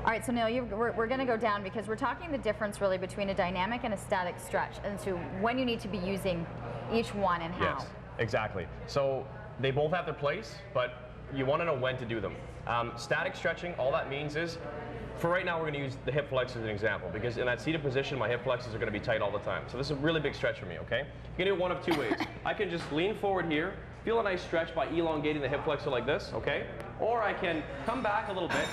All right, so Neil, we're going to go down because we're talking the difference really between a dynamic and a static stretch, and so when you need to be using each one and how. Yes, exactly. So they both have their place, but you want to know when to do them. Static stretching, all that means is, for right now, we're going to use the hip flexors as an example, because in that seated position, my hip flexors are going to be tight all the time. So this is a really big stretch for me, okay? You can do it one of two ways. I can just lean forward here, feel a nice stretch by elongating the hip flexor like this, okay? Or I can come back a little bit,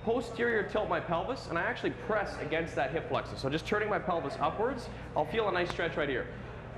posterior tilt my pelvis, and I actually press against that hip flexor. So just turning my pelvis upwards, I'll feel a nice stretch right here.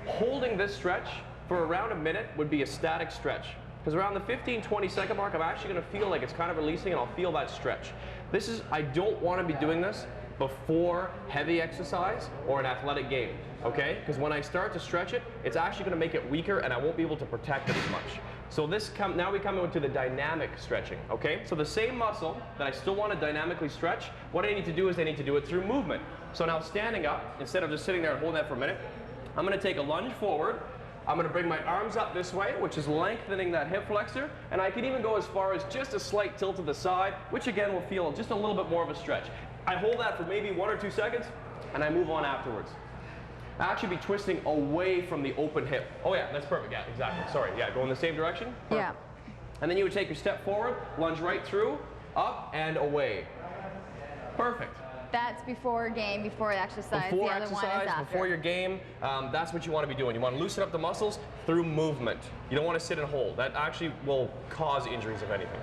Holding this stretch for around a minute would be a static stretch. Because around the 15-20 second mark, I'm actually going to feel like it's kind of releasing, and I'll feel that stretch. This is, I don't want to be doing this before heavy exercise or an athletic game, okay? Because when I start to stretch it, it's actually going to make it weaker, and I won't be able to protect it as much. So now we come into the dynamic stretching, okay? So the same muscle that I still want to dynamically stretch, what I need to do is I need to do it through movement. So now standing up, instead of just sitting there and holding that for a minute, I'm going to take a lunge forward. I'm going to bring my arms up this way, which is lengthening that hip flexor, and I can even go as far as just a slight tilt to the side, which again will feel just a little bit more of a stretch. I hold that for maybe 1 or 2 seconds, and I move on afterwards. I actually be twisting away from the open hip. Oh yeah, that's perfect, yeah, exactly. Sorry, yeah, go in the same direction. Perfect. Yeah. And then you would take your step forward, lunge right through, up and away. Perfect. That's before game, before exercise. Before the other exercise, one is after. before your game, that's what you want to be doing. You want to loosen up the muscles through movement. You don't want to sit and hold. That actually will cause injuries, if anything.